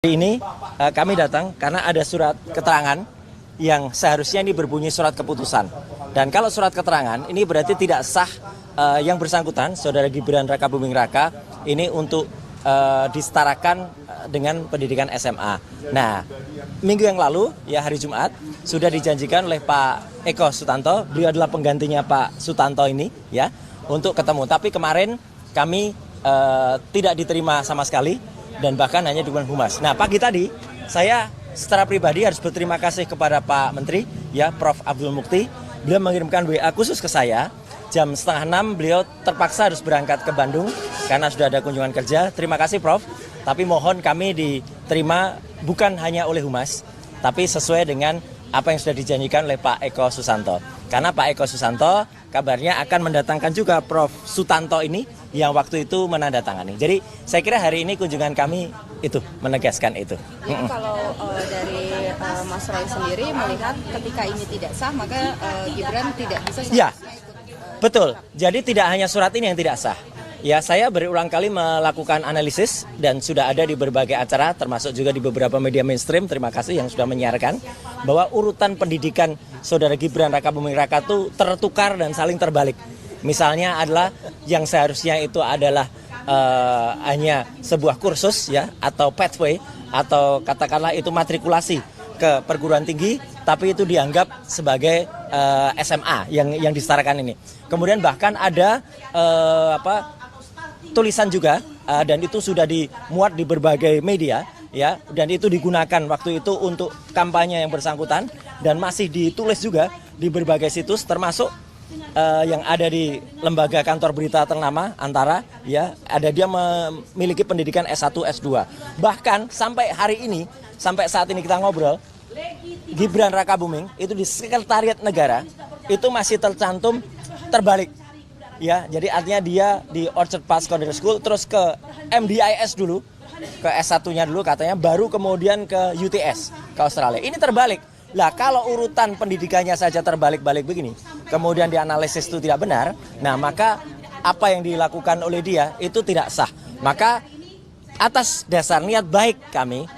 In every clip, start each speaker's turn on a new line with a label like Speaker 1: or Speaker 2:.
Speaker 1: Hari ini kami datang karena ada surat keterangan yang seharusnya ini berbunyi surat keputusan. Dan kalau surat keterangan ini berarti tidak sah yang bersangkutan, Saudara Gibran Rakabuming Raka, ini untuk disetarakan dengan pendidikan SMA. Nah, minggu yang lalu, ya hari Jumat, sudah dijanjikan oleh Pak Eko Sutanto, beliau adalah penggantinya Pak Sutanto ini, ya, untuk ketemu. Tapi kemarin kami tidak diterima sama sekali. Dan bahkan hanya dukungan humas. Nah, pagi tadi saya secara pribadi harus berterima kasih kepada Pak Menteri, ya, Prof. Abdul Mukti. Beliau mengirimkan WA khusus ke saya. Jam 5:30 beliau terpaksa harus berangkat ke Bandung karena sudah ada kunjungan kerja. Terima kasih, Prof. Tapi mohon kami diterima bukan hanya oleh humas, tapi sesuai dengan apa yang sudah dijanjikan oleh Pak Eko Susanto. Karena Pak Eko Susanto kabarnya akan mendatangkan juga Prof. Sutanto ini yang waktu itu menandatangani. Jadi saya kira hari ini kunjungan kami itu menegaskan itu.
Speaker 2: Jadi kalau dari Mas Roy sendiri melihat ketika ini tidak sah, maka Gibran tidak bisa
Speaker 1: Ya, betul. Jadi tidak hanya surat ini yang tidak sah. Ya, saya berulang kali melakukan analisis dan sudah ada di berbagai acara, termasuk juga di beberapa media mainstream, terima kasih yang sudah menyiarkan, bahwa urutan pendidikan Saudara Gibran Rakabuming Raka itu tertukar dan saling terbalik. Misalnya adalah yang seharusnya itu adalah hanya sebuah kursus, ya, atau pathway, atau katakanlah itu matrikulasi ke perguruan tinggi, tapi itu dianggap sebagai SMA yang disetarakan ini. Kemudian bahkan ada tulisan juga dan itu sudah dimuat di berbagai media, ya, dan itu digunakan waktu itu untuk kampanye yang bersangkutan dan masih ditulis juga di berbagai situs, termasuk yang ada di lembaga kantor berita ternama Antara, ya, ada dia memiliki pendidikan S1, S2. Bahkan sampai hari ini, sampai saat ini kita ngobrol, Gibran Rakabuming itu di Sekretariat Negara itu masih tercantum terbalik. Ya, jadi artinya dia di Orchard Park Secondary School, terus ke MDIS dulu, ke S1-nya dulu katanya, baru kemudian ke UTS, ke Australia. Ini terbalik. Lah, kalau urutan pendidikannya saja terbalik-balik begini, kemudian dianalisis itu tidak benar, nah maka apa yang dilakukan oleh dia itu tidak sah. Maka atas dasar niat baik kami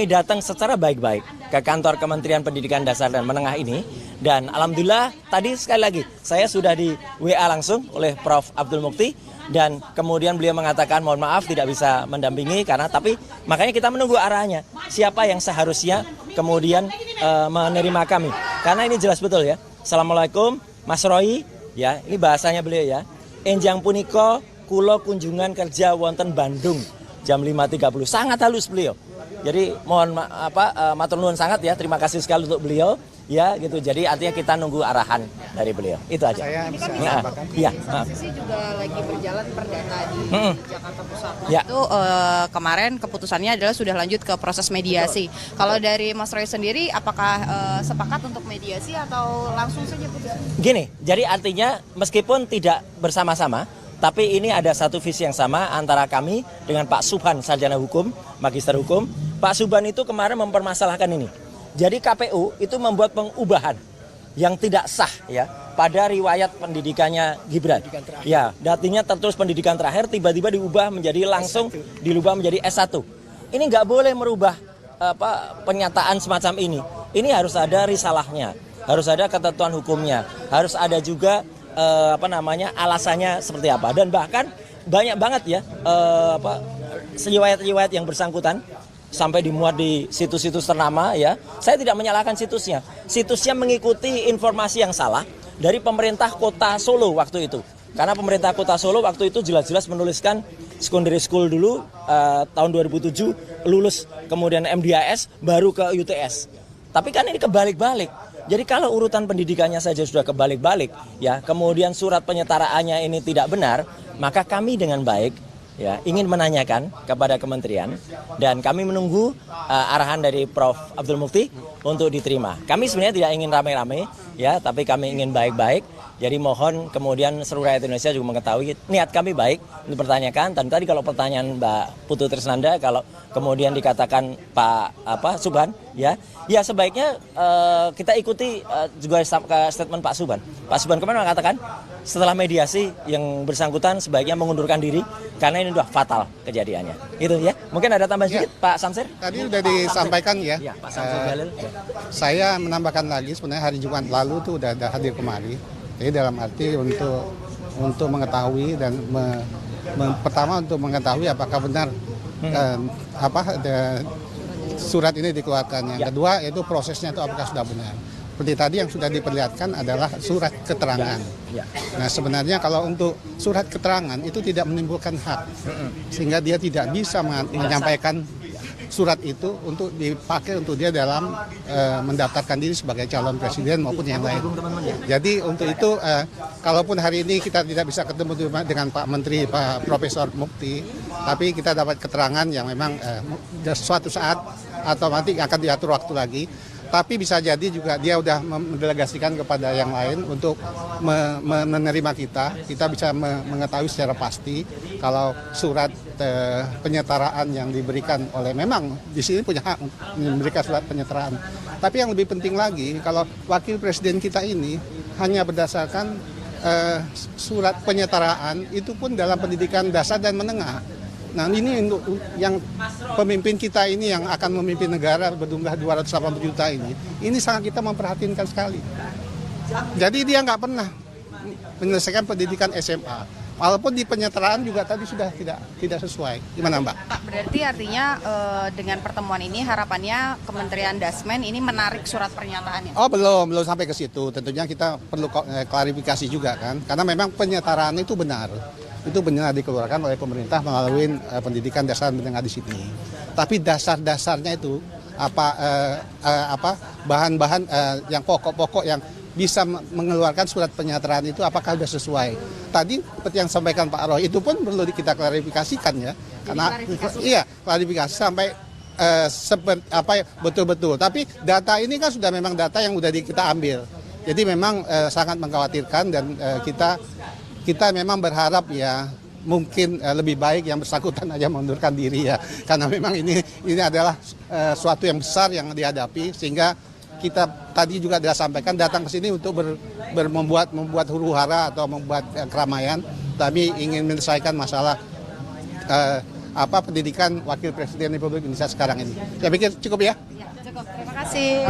Speaker 1: datang secara baik-baik ke kantor Kementerian Pendidikan Dasar dan Menengah ini. Dan alhamdulillah tadi sekali lagi saya sudah di WA langsung oleh Prof. Abdul Mukti. Dan kemudian beliau mengatakan mohon maaf tidak bisa mendampingi karena tapi makanya kita menunggu arahnya. Siapa yang seharusnya kemudian menerima kami. Karena ini jelas betul, ya. Assalamualaikum Mas Roy, ya, ini bahasanya beliau, ya. Enjang punika kulo kunjungan kerja wonten Bandung jam 5.30. Sangat halus beliau. Jadi mohon matur nuwun sangat, ya, terima kasih sekali untuk beliau, ya, gitu. Jadi artinya kita nunggu arahan dari beliau. Itu aja.
Speaker 3: Saya bisa menambahkan.
Speaker 1: Iya.
Speaker 2: Posisi juga lagi berjalan perdana di Jakarta Pusat.
Speaker 1: Ya.
Speaker 2: Itu kemarin keputusannya adalah sudah lanjut ke proses mediasi. Kalau dari Mas Roy sendiri, apakah sepakat untuk mediasi atau langsung saja putusan?
Speaker 1: Gini, jadi artinya meskipun tidak bersama-sama, tapi ini ada satu visi yang sama antara kami dengan Pak Subhan, sarjana hukum, magister hukum. Pak Subhan itu kemarin mempermasalahkan ini. Jadi KPU itu membuat pengubahan yang tidak sah, ya, pada riwayat pendidikannya Gibran. Ya, artinya tertulis pendidikan terakhir tiba-tiba diubah menjadi langsung dirubah menjadi S1. Ini nggak boleh merubah pernyataan semacam ini. Ini harus ada risalahnya, harus ada ketentuan hukumnya, harus ada juga alasannya seperti apa. Dan bahkan banyak banget, ya, riwayat-riwayat yang bersangkutan sampai dimuat di situs-situs ternama, ya. Saya tidak menyalahkan situsnya. Situsnya mengikuti informasi yang salah dari pemerintah Kota Solo waktu itu. Karena pemerintah Kota Solo waktu itu jelas-jelas menuliskan secondary school dulu tahun 2007 lulus, kemudian MDIS baru ke UTS. Tapi kan ini kebalik-balik. Jadi kalau urutan pendidikannya saja sudah kebalik-balik, ya, kemudian surat penyetaraannya ini tidak benar, maka kami dengan baik, ya, ingin menanyakan kepada kementerian dan kami menunggu arahan dari Prof. Abdul Mukti untuk diterima. Kami sebenarnya tidak ingin rame-rame, ya, tapi kami ingin baik-baik. Jadi mohon kemudian seluruh rakyat Indonesia juga mengetahui niat kami baik untuk bertanyakan. Dan tadi kalau pertanyaan Mbak Putu Trisnanda, kalau kemudian dikatakan Pak Subhan, ya sebaiknya kita ikuti juga statement Pak Subhan. Pak Subhan kemarin mengatakan setelah mediasi yang bersangkutan sebaiknya mengundurkan diri karena ini sudah fatal kejadiannya. Itu ya. Mungkin ada tambahan sedikit Pak Samsir?
Speaker 3: Tadi sudah disampaikan ya.
Speaker 1: Ya, Pak Samsir Jalil.
Speaker 3: Saya menambahkan lagi sebenarnya hari Jumat lalu tuh udah hadir kemari. Jadi dalam arti untuk mengetahui dan pertama untuk mengetahui apakah benar surat ini dikeluarkan. Yang kedua yaitu prosesnya itu apakah sudah benar. Seperti tadi yang sudah diperlihatkan adalah surat keterangan. Nah sebenarnya kalau untuk surat keterangan itu tidak menimbulkan hak, sehingga dia tidak bisa menyampaikan surat itu untuk dipakai untuk dia dalam mendaftarkan diri sebagai calon presiden maupun yang lain. Jadi untuk itu, kalaupun hari ini kita tidak bisa ketemu dengan Pak Menteri, Pak Profesor Mukti, tapi kita dapat keterangan yang memang suatu saat atau nanti akan diatur waktu lagi. Tapi bisa jadi juga dia sudah mendelegasikan kepada yang lain untuk menerima kita. Kita bisa mengetahui secara pasti kalau surat penyetaraan yang diberikan oleh, memang di sini punya hak memberikan surat penyetaraan. Tapi yang lebih penting lagi, kalau wakil presiden kita ini hanya berdasarkan surat penyetaraan, itu pun dalam pendidikan dasar dan menengah. Nah ini untuk yang pemimpin kita ini yang akan memimpin negara berjumlah 280 juta ini sangat kita memperhatikan sekali. Jadi dia nggak pernah menyelesaikan pendidikan SMA. Walaupun di penyetaraan juga tadi sudah tidak sesuai. Gimana Mbak?
Speaker 2: Pak, berarti artinya dengan pertemuan ini harapannya Kementerian Dasmen ini menarik surat pernyataannya?
Speaker 3: Oh belum sampai ke situ. Tentunya kita perlu klarifikasi juga kan. Karena memang penyetaraan itu benar dikeluarkan oleh pemerintah melalui pendidikan dasar menengah di sini. Tapi dasar-dasarnya itu bahan-bahan yang pokok-pokok yang bisa mengeluarkan surat penyetaraan itu apakah sudah sesuai. Tadi seperti yang sampaikan Pak Roy itu pun perlu kita klarifikasikan ya. Karena klarifikasi sampai betul-betul. Tapi data ini kan sudah memang data yang sudah kita ambil. Jadi memang sangat mengkhawatirkan dan kita memang berharap ya mungkin lebih baik yang bersangkutan aja mengundurkan diri ya, karena memang ini adalah suatu yang besar yang dihadapi, sehingga kita tadi juga sudah sampaikan datang ke sini untuk membuat huru-hara atau membuat keramaian, tapi ingin menyelesaikan masalah pendidikan Wakil Presiden Republik Indonesia sekarang ini. Saya pikir cukup ya.
Speaker 2: Ya, cukup. Terima kasih.